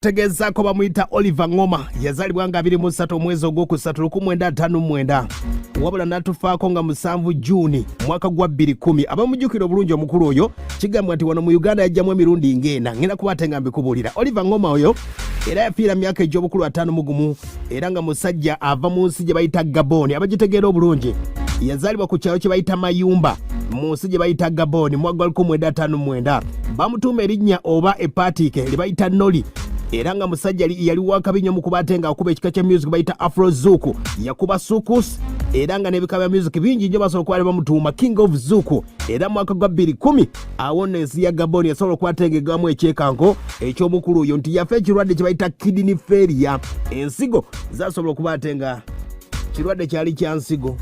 Tegezako bamuyita Oliver Ngoma yazalibwa nga 23 omwezi ogwokusatu 1959 wabula natufaako nga 7 Juni mwaka gwa 2010 abamujjukira obulungi omukulu oyo kigambwa nti wano mu Uganda yajjamu emirundi ngenda ngenda kubatenga mbikubulira Oliver Ngoma oyo era yafiira myaka egy'obukulu 5 era nga musajja ava mu nsi gye bayita Gabon abagitegeera obulungi yazalibwa ku kyalo kye bayita Mayumba mu nsi gye bayita Gabon mwaka gwa 1959 bamutuuma erinnya oba epatike lye bayita Noli era nga musajja yali wakabinyo mu kubatenga akuba ekika kya music bayita Afro Zouk yakuba sukus era nga nebika bya music bingi nnyo basobola kuba bamutuuma King of Zouk era mwaka gwa 2010 awo ensi ya Gabon yasobola okubatengegamu ekyekango eky'omukulu oyo nti yafa ekirwadde kye bayita kidney failure ensigo zasobola okubatenga kirwadde kyali kya nsigo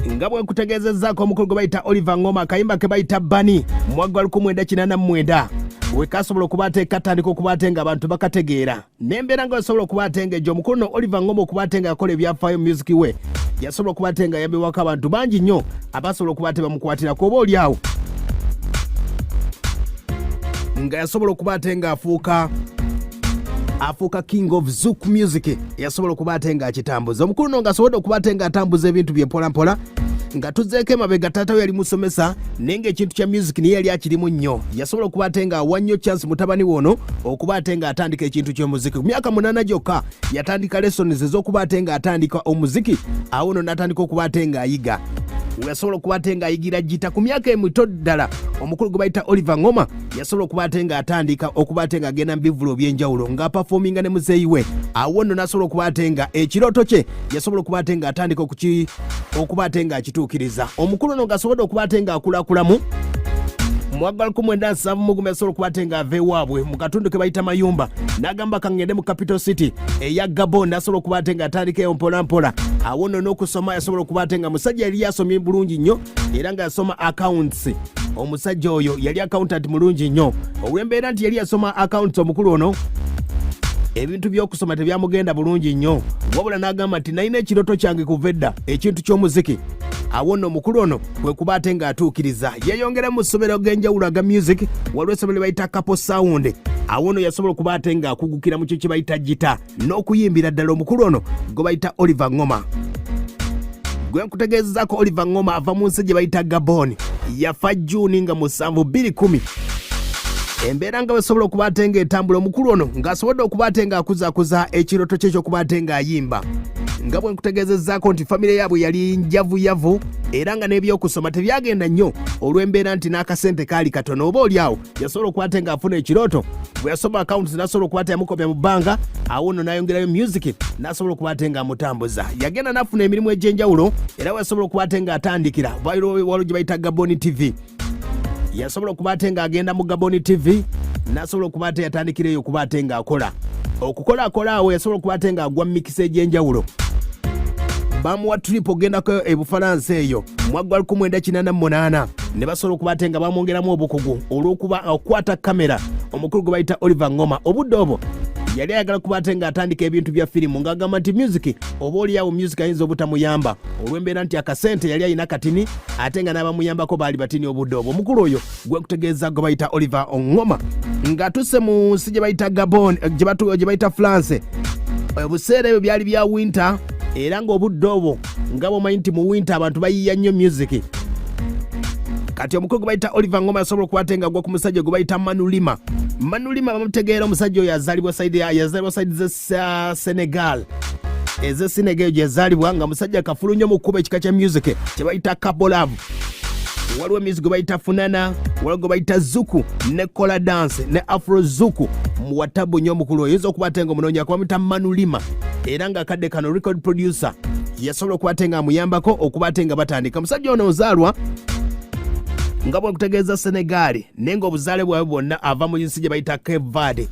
nga bwe nkutegeezezzaako omukulu gwe bayita Oliver Ngoma akayimba ke bayita Bani mwaka gwa 1989 wekasobola okubateeka katandika okubatenga abantu bakategeera n'embeera nga basobola okubatenga egyo omukulu no Oliver Ngoma okubatenga yakola ebyafaayo music we yasobola okubatenga yambibwako abantu bangi nnyo abasobola okubateba mukwatirako oba oli awo nga yasobola okubatenga afuuka King of Zouk music yasobola okubatenga akitambuza omukulu no nga asobodde okubatenga atambuza ebintu bye mpolampola nga tuzeeko emabega taata we yali musomesa nenga ekintu kya music niye yali akirimu nnyo yasobola okubatenga awa nnyo chance mutabani wono okubatenga atandika ekintu ky'omuziki ku myaka 8 gyokka yatandika lessons ez'okubatenga atandika omuziki awo no n'atandika okubatenga ayiga yasobola okubatenga ayigira gita ku myaka emito ddala omukulu gwe bayita Oliver Ngoma yasobola okubatenga atandika okubatenga agenda mu bivulo by'enjawulo nga performinga ne muzeeyi we awo nno n'asobola okubatenga ekirooto kye yasobola okubatenga atandika okubatenga akituukiriza omukulu no ng'asobodde okubatenga akulakulamu mwaka 1970 yasobola okubatenga ava ewaabwe mu katundu ke bayita Mayumba n'agamba kangende mu capital city eya Gabon n'asobola okubatenga atandikeyo mpolampola awo nno n'okusoma yasobola okubatenga musajja yali yasomye bulungi nnyo era nga yasoma accounts omusajja oyo yali accountant mulungi nnyo olw'embeera nti yali yasoma accounts omukulu ono ebintu by'okusoma tebyamugenda bulungi nnyo wabula n'agamba nti nalina ekirooto kyange kuva edda ekintu ky'omuziki awo nno omukulu ono bwe kubatenga atuukiriza yeyongera mu ssomero g'enjawulo aga music waliwo essomero lye bayita Capo Sound awo nno yasobola okubatenga akugukira mu kyo kye bayita gita n'okuyimbira ddala omukulu ono gwe bayita Oliver Ngoma gwe nkutegeezezaako Oliver Ngoma ava mu nsi gye bayita Gabon yafa Juni nga 7 2010 embeera nga basobola okubatenga etambula omukulu ono ng'asobodde okubatenga akuzakuza ekirooto kye ky'okubatenga ayimba nga bwe nkutegeezezzaako nti famire yaabwe yali njavuyavu era nga n'ebyokusoma tebyagenda nnyo olw'embeera nti n'akasente kaali katono oba oli awo yasobola okubatenga afuna ekirooto bwe yasoma akawunti n'asobola okubata yamukopya mu bbanga awo nno n'ayongerayo music n'asobola okubatenga amutambuza yagenda n'afuna emirimu egy'enjawulo era yasobola okubatenga atandikira waliwo gye bayita Gabon TV yasobola okubatenga agenda mu Gabon TV n'asobola okubatenga yatandikireyo okubatenga akola awo yasobola okubatenga agwa mikisa egy'enjawulo bamuwa trip ogendako ebufalansa eyo mwaka gwa 1988 ne basobola okubatenga bamwongeramu obukugu olw'okuba okwata kamera omukulu gwe bayita Oliver Ngoma obudde obwo yali ayagala kubatenga atandika ebintu bya firimu ng'agamba nti music oba oliawo music ayinza obutamuyamba olw'embeera nti akasente yali ayina katini ate nga n'abamuyambako baali batini obudde obwo omukulu oyo gwe kutegeeza gwe bayita Oliver Ngoma ng'atusse mu nsi gye bayita Gabon gye bayita France obuseera ebyo byali bya winter era ng'obudde obwo nga bw'omanyi nti mu winter abantu bayiiya nnyo music kati omukulu gwe bayita Oliver Ngoma yasobola okubatenga gwa ku musajja gwe bayita Manulima bamutegeera omusajja oyo yazaalibwa saidi ze Senegal Senegal gye yazaalibwa nga musajja kafulu nnyo mu kkuba ekika kya music kye bayita Kabolavu waliwo music gwe bayita Funana waliwo gwe bayita Zouk ne Kola Dance ne Afro Zouk mu watabu nnyo omukulu oyinza okubatenga omunonya kubamuyita Manulima era nga kadde kano record producer yasobola okubatenga amuyambako okubatenga batandika musajja ono ozaalwa nga bwe kutegeeza Senegal nenga obuzaale bwawe bwonna ava mu nsi gye bayita Cape Verde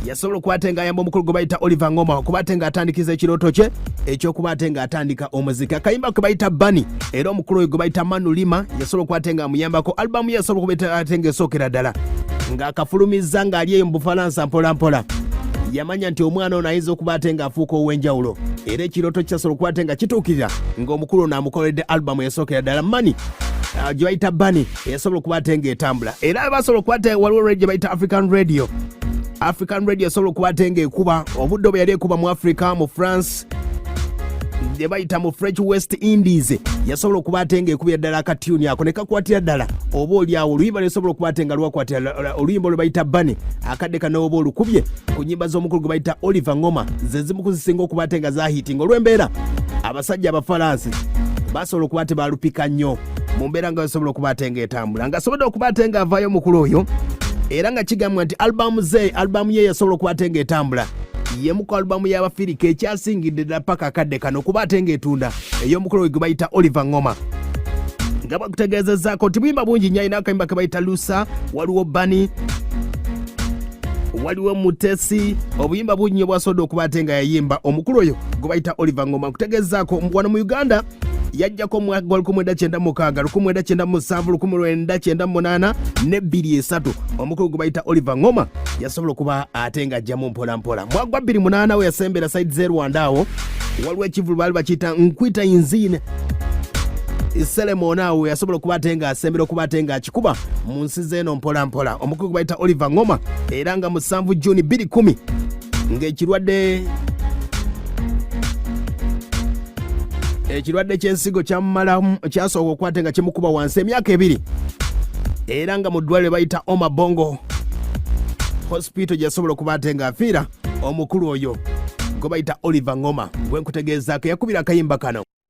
yasobola okubatenga ayamba omukulu gwe bayita Oliver Ngoma okubatenga atandikiza ekirooto kye ekyokubatenga atandika omuziki akayimba ke bayita Bani era omukulu oyo gwe bayita Manulima yasobola okubatenga amuyambako albamu yasobola okubatenga esookera ddala ng'akafulumizza ng'ali eyo mu Bufalansa mpolampola yamanya nti omwana ono ayinza okubatenga afuuka ow'enjawulo era ekirooto kyasobola okubatenga kituukirira ng'omukulu ono amukoledde albamu yasookera ddala Mani gye bayita bani eyasobola okuba ate ng'etambula era basobola okuba ate waliwo radio gye bayita african radio esobola okuba ate ng'ekuba obudde obwe yali ekuba mu africa mu france gye bayita mu french west indies yasobola okuba ate ng'ekubira ddala akatuni ako ne kakwatira ddala oba oliawo oluyimba lwesobola okuba ate nga lwakwatira oluyimba lwe bayita bani akadde kano oba olukubye ku nnyimba z'omukulu gwe bayita oliver ngoma ze zimu kuzisinga okuba ate nga zahitinga olw'embeera abasajja abafalansi basobola okuba ate balupika nnyo mu mbeera nga basobola okuba ate ng'etambula ng'asobodde okuba ate ng'avaayo omukulu oyo era nga kigambwa nti albamu ye yasobola okuba ate ng'etambula yemu ku albamu y'abafirika ekyasingidde ddala paka akadde kano okuba ate ng'etunda ey'omukulu gwe bayita oliver ngoma nga bakutegeezezzaako nti buyimba bungi nnyo alina akayimba ke bayita lusa waliwo bani waliwo mutesi obuyimba bungi nnyo bwasobodde okuba ate nga yayimba omukulu oyo gwe bayita oliver ngoma nkutegeezzaako wano mu uganda yajjako omwaka gwa 1996 1997 1998 ne 23 omukulu gwe bayita oliver ngoma yasobola okuba ate nga ajjamu mpolampola mwaka gwa 28 we yasembera side ze rwanda awo waliwo ekivulu baali bakiyita nkwita inzine Selemona awo yasobola okuba ate nga asembera okuba ate nga akikuba mu nsi z'eno mpolampola omukulu gwe bayita oliver ngoma era nga mu 7 Juni 2010 ng'ekirwadde ky'ensigo kyasooka okuba ate nga kimukuba wansi emyaka 2 era nga mu ddwaliro bayita omabongo hospital gyasobola okuba ate nga afiira omukulu oyo gwe bayita oliver ngoma gwe nkutegeezaako yakubira akayimba kano